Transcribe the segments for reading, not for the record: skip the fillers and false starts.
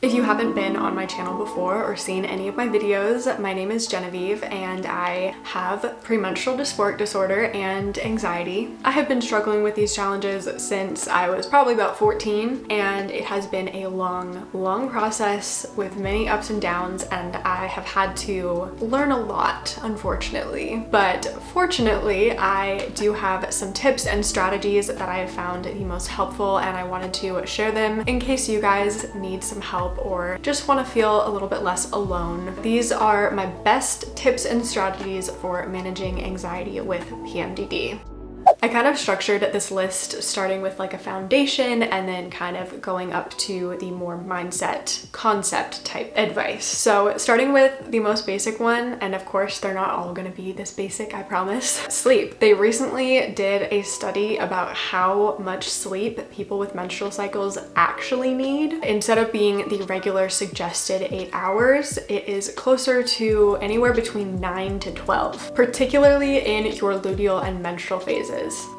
If you haven't been on my channel before or seen any of my videos, my name is Genevieve and I have premenstrual dysphoric disorder and anxiety. I have been struggling with these challenges since I was probably about 14, and it has been a long process with many ups and downs, and I have had to learn a lot, unfortunately. But fortunately, I do have some tips and strategies that I have found the most helpful, and I wanted to share them in case you guys need some help or just want to feel a little bit less alone. These are my best tips and strategies for managing anxiety with PMDD. I kind of structured this list starting with like a foundation and then kind of going up to the more mindset concept type advice. So starting with the most basic one, and of course they're not all going to be this basic, I promise. Sleep. They recently did a study about how much sleep people with menstrual cycles actually need. Instead of being the regular suggested 8 hours, it is closer to anywhere between 9 to 12, particularly in your luteal and menstrual phases.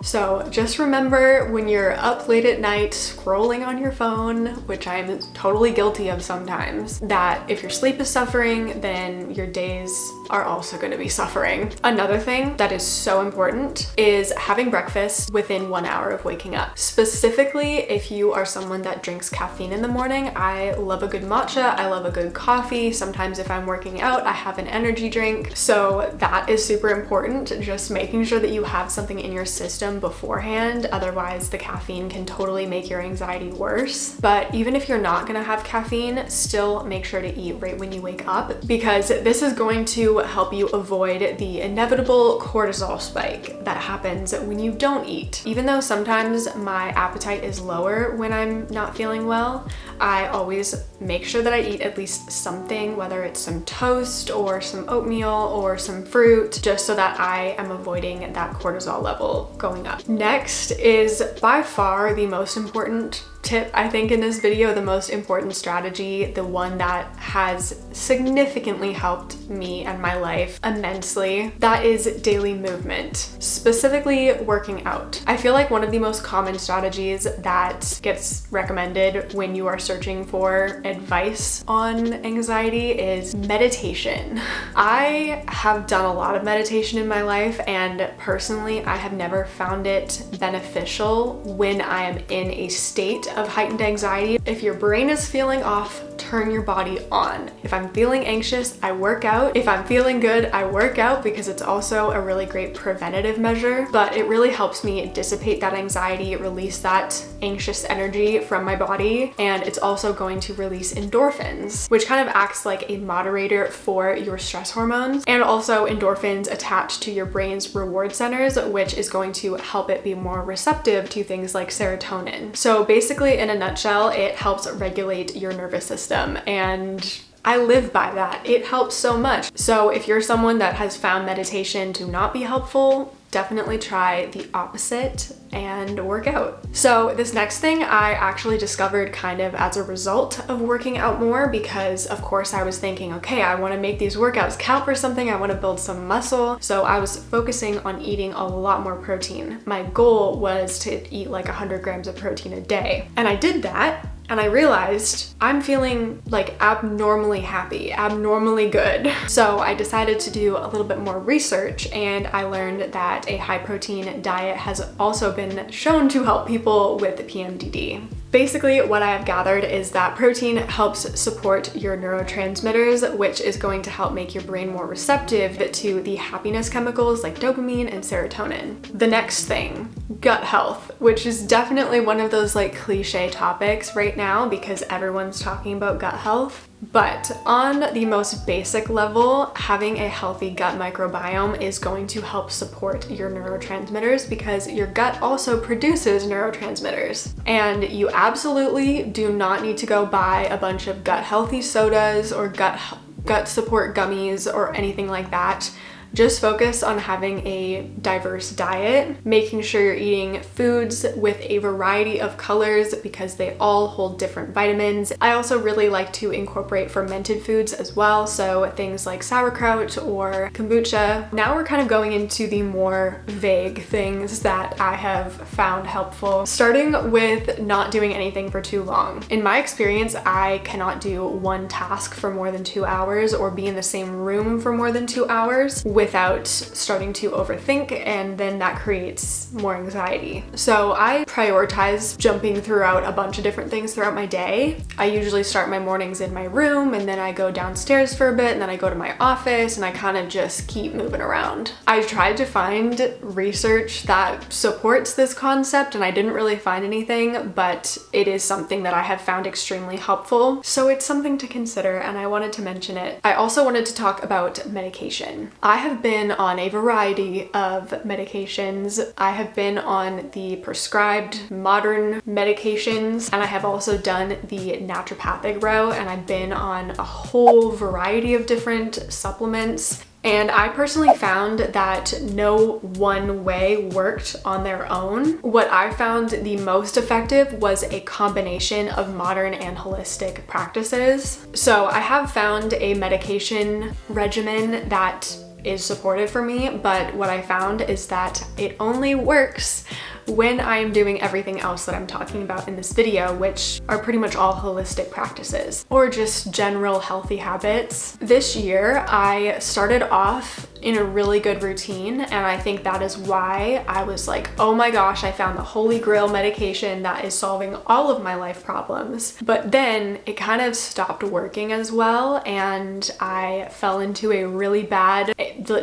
So just remember when you're up late at night scrolling on your phone, which I'm totally guilty of sometimes, that if your sleep is suffering, then your days are also going to be suffering. Another thing that is so important is having breakfast within 1 hour of waking up. Specifically, if you are someone that drinks caffeine in the morning, I love a good matcha, I love a good coffee. Sometimes if I'm working out, I have an energy drink. So that is super important, just making sure that you have something in your system beforehand. Otherwise, the caffeine can totally make your anxiety worse. But even if you're not gonna have caffeine, still make sure to eat right when you wake up, because this is going to help you avoid the inevitable cortisol spike that happens when you don't eat. Even though sometimes my appetite is lower when I'm not feeling well, I always make sure that I eat at least something, whether it's some toast or some oatmeal or some fruit, just so that I am avoiding that cortisol level going up. Next is by far the most important tip, I think, in this video, the most important strategy, the one that has significantly helped me and my life immensely. That is daily movement, specifically working out. I feel like one of the most common strategies that gets recommended when you are searching for advice on anxiety is meditation. I have done a lot of meditation in my life, and personally, I have never found it beneficial when I am in a state of heightened anxiety. If your brain is feeling off, turn your body on. If I'm feeling anxious, I work out. If I'm feeling good, I work out, because it's also a really great preventative measure, but it really helps me dissipate that anxiety, release that anxious energy from my body, and it's also going to release endorphins, which kind of acts like a moderator for your stress hormones, and also endorphins attach to your brain's reward centers, which is going to help it be more receptive to things like serotonin. So basically, in a nutshell, it helps regulate your nervous system, and I live by that. It helps so much. So if you're someone that has found meditation to not be helpful, definitely try the opposite and work out. So this next thing I actually discovered kind of as a result of working out more, because of course I was thinking, okay, I want to make these workouts count for something, I want to build some muscle. So I was focusing on eating a lot more protein. My goal was to eat like 100 grams of protein a day. And I did that, and I realized I'm feeling like abnormally happy, abnormally good. So I decided to do a little bit more research, and I learned that a high protein diet has also been shown to help people with PMDD. Basically, what I have gathered is that protein helps support your neurotransmitters, which is going to help make your brain more receptive to the happiness chemicals like dopamine and serotonin. The next thing, gut health, which is definitely one of those like cliche topics right now because everyone's talking about gut health. But on the most basic level, having a healthy gut microbiome is going to help support your neurotransmitters, because your gut also produces neurotransmitters. And you absolutely do not need to go buy a bunch of gut healthy sodas or gut support gummies or anything like that. Just focus on having a diverse diet, making sure you're eating foods with a variety of colors because they all hold different vitamins. I also really like to incorporate fermented foods as well, so things like sauerkraut or kombucha. Now we're kind of going into the more vague things that I have found helpful, starting with not doing anything for too long. In my experience, I cannot do one task for more than 2 hours or be in the same room for more than 2 hours without starting to overthink, and then that creates more anxiety. So I prioritize jumping throughout a bunch of different things throughout my day. I usually start my mornings in my room, and then I go downstairs for a bit, and then I go to my office, and I kind of just keep moving around. I tried to find research that supports this concept, and I didn't really find anything, but it is something that I have found extremely helpful. So it's something to consider, and I wanted to mention it. I also wanted to talk about medication. I have been on a variety of medications. I have been on the prescribed modern medications, and I have also done the naturopathic route, and I've been on a whole variety of different supplements. And I personally found that no one way worked on their own. What I found the most effective was a combination of modern and holistic practices. So I have found a medication regimen that is supportive for me, but what I found is that it only works when I'm doing everything else that I'm talking about in this video, which are pretty much all holistic practices or just general healthy habits. This year, I started off in a really good routine, and I think that is why I was like, oh my gosh, I found the holy grail medication that is solving all of my life problems. But then it kind of stopped working as well, and I fell into a really bad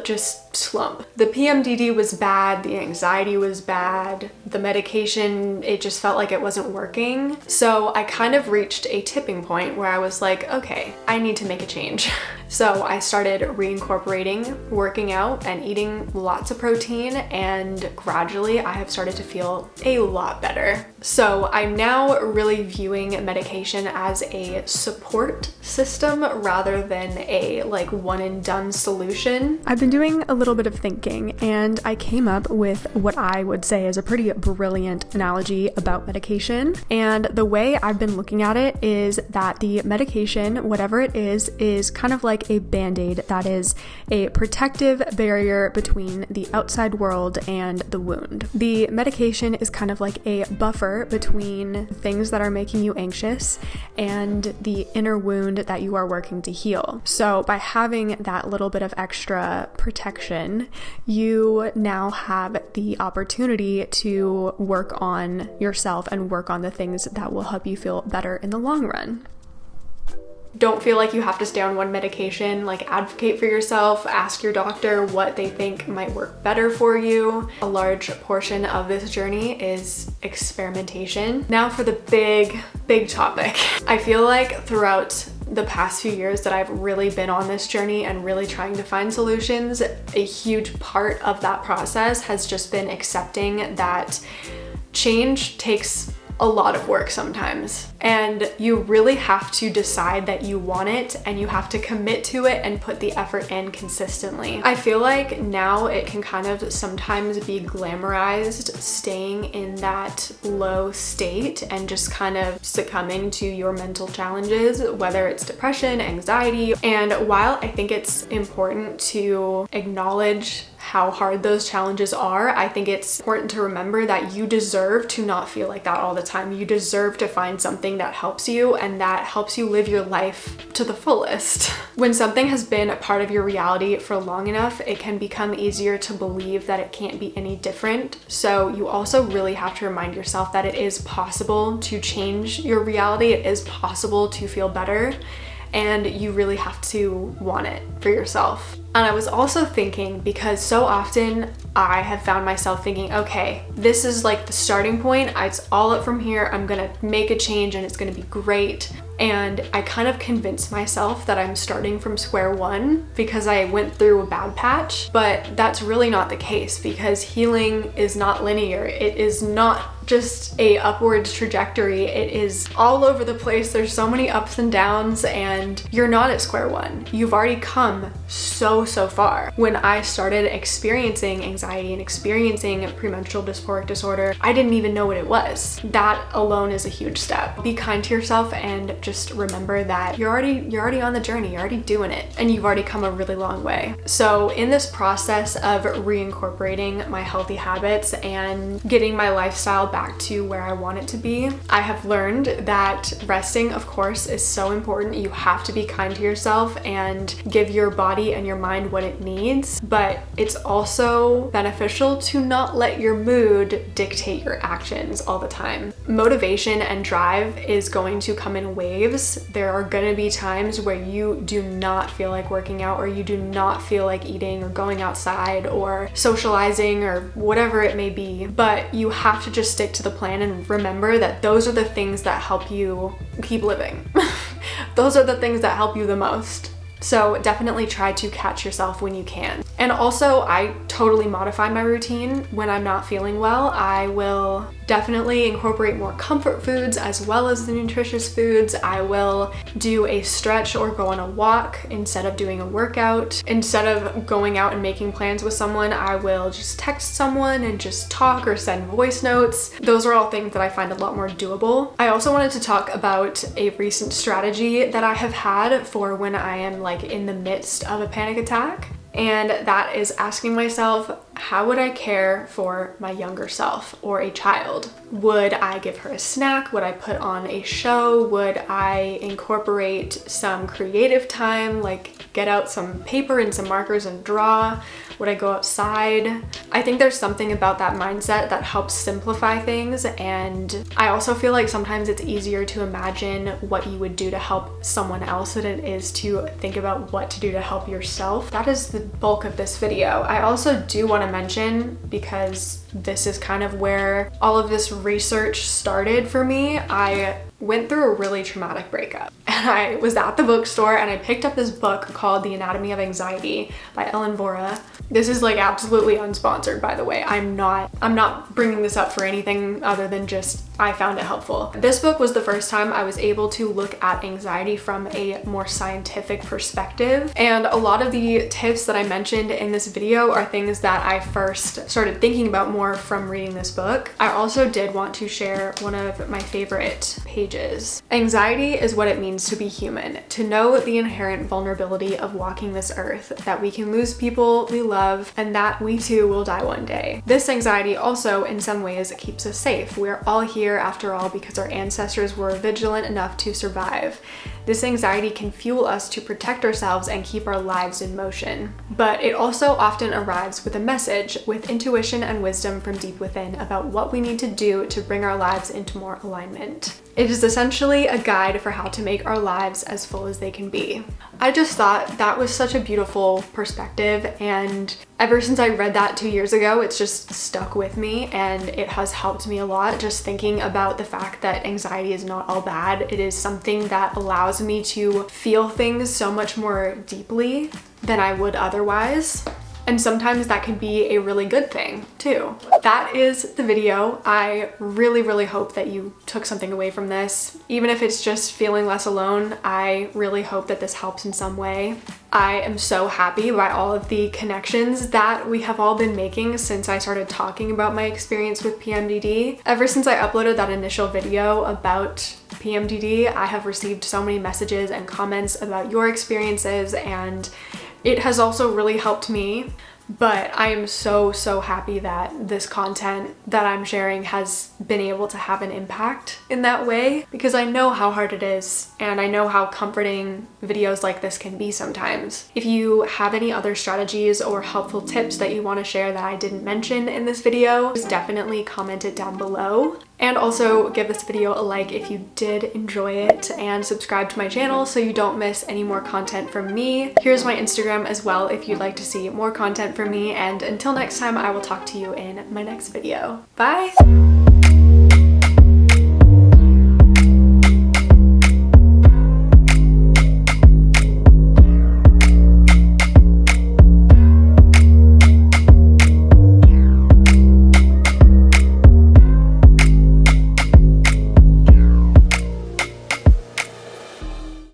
just slump. The PMDD was bad, the anxiety was bad, the medication, it just felt like it wasn't working. So I kind of reached a tipping point where I was like, okay, I need to make a change. So I started reincorporating working out and eating lots of protein, and gradually I have started to feel a lot better. So I'm now really viewing medication as a support system rather than a like one and done solution. I've been doing a little bit of thinking, and I came up with what I would say is a pretty brilliant analogy about medication. And the way I've been looking at it is that the medication, whatever it is kind of like a band-aid that is a protective barrier between the outside world and the wound. The medication is kind of like a buffer between things that are making you anxious and the inner wound that you are working to heal. So by having that little bit of extra protection, you now have the opportunity to work on yourself and work on the things that will help you feel better in the long run. Don't feel like you have to stay on one medication. Like, advocate for yourself, ask your doctor what they think might work better for you. A large portion of this journey is experimentation. Now for the big topic. I feel like throughout the past few years that I've really been on this journey and really trying to find solutions, a huge part of that process has just been accepting that change takes a lot of work sometimes, and you really have to decide that you want it, and you have to commit to it and put the effort in consistently. I feel like now it can kind of sometimes be glamorized staying in that low state and just kind of succumbing to your mental challenges, whether it's depression, anxiety. And while I think it's important to acknowledge how hard those challenges are, I think it's important to remember that you deserve to not feel like that all the time. You deserve to find something that helps you and that helps you live your life to the fullest. When something has been a part of your reality for long enough, it can become easier to believe that it can't be any different. So you also really have to remind yourself that it is possible to change your reality. It is possible to feel better, and you really have to want it for yourself. And I was also thinking, because so often I have found myself thinking, okay, this is like the starting point. It's all up from here. I'm gonna make a change and it's gonna be great. And I kind of convinced myself that I'm starting from square one because I went through a bad patch, but that's really not the case, because healing is not linear. It is not just a upwards trajectory. It is all over the place. There's so many ups and downs, and you're not at square one. You've already come so far. When I started experiencing anxiety and experiencing premenstrual dysphoric disorder, I didn't even know what it was. That alone is a huge step. Be kind to yourself and just remember that you're already on the journey. You're already doing it, and you've already come a really long way. So in this process of reincorporating my healthy habits and getting my lifestyle back to where I want it to be, I have learned that resting, of course, is so important. You have to be kind to yourself and give your body and your mind what it needs, but it's also beneficial to not let your mood dictate your actions all the time. Motivation and drive is going to come in waves. There are going to be times where you do not feel like working out, or you do not feel like eating or going outside or socializing or whatever it may be, but you have to just stick to the plan and remember that those are the things that help you keep living. Those are the things that help you the most. So definitely try to catch yourself when you can. And also, I totally modify my routine when I'm not feeling well. I will definitely incorporate more comfort foods as well as the nutritious foods. I will do a stretch or go on a walk instead of doing a workout. Instead of going out and making plans with someone, I will just text someone and just talk or send voice notes. Those are all things that I find a lot more doable. I also wanted to talk about a recent strategy that I have had for when I am like in the midst of a panic attack. And that is asking myself, how would I care for my younger self or a child? Would I give her a snack? Would I put on a show? Would I incorporate some creative time, like get out some paper and some markers and draw? Would I go outside? I think there's something about that mindset that helps simplify things, and I also feel like sometimes it's easier to imagine what you would do to help someone else than it is to think about what to do to help yourself. That is the bulk of this video. I also do want to mention, because this is kind of where all of this research started for me, I went through a really traumatic breakup, and I was at the bookstore and I picked up this book called The Anatomy of Anxiety by Ellen Vora. This is like absolutely unsponsored, by the way. I'm not bringing this up for anything other than just I found it helpful. This book was the first time I was able to look at anxiety from a more scientific perspective, and a lot of the tips that I mentioned in this video are things that I first started thinking about more from reading this book. I also did want to share one of my favorite pages. Anxiety is what it means to be human, to know the inherent vulnerability of walking this earth, that we can lose people we love, and that we too will die one day. This anxiety also, in some ways, keeps us safe. We're all here after all because our ancestors were vigilant enough to survive. This anxiety can fuel us to protect ourselves and keep our lives in motion. But it also often arrives with a message, with intuition and wisdom from deep within about what we need to do to bring our lives into more alignment. It is essentially a guide for how to make our lives as full as they can be. I just thought that was such a beautiful perspective, and ever since I read that 2 years ago, it's just stuck with me, and it has helped me a lot just thinking about the fact that anxiety is not all bad. It is something that allows me to feel things so much more deeply than I would otherwise. And sometimes that can be a really good thing too. That is the video. I really hope that you took something away from this. Even if it's just feeling less alone, I really hope that this helps in some way. I am so happy by all of the connections that we have all been making since I started talking about my experience with PMDD. Ever since I uploaded that initial video about PMDD, I have received so many messages and comments about your experiences, and it has also really helped me. But I am so happy that this content that I'm sharing has been able to have an impact in that way, because I know how hard it is, and I know how comforting videos like this can be sometimes. If you have any other strategies or helpful tips that you want to share that I didn't mention in this video, just definitely comment it down below. And also give this video a like if you did enjoy it, and subscribe to my channel so you don't miss any more content from me. Here's my Instagram as well if you'd like to see more content from me, and until next time, I will talk to you in my next video. Bye!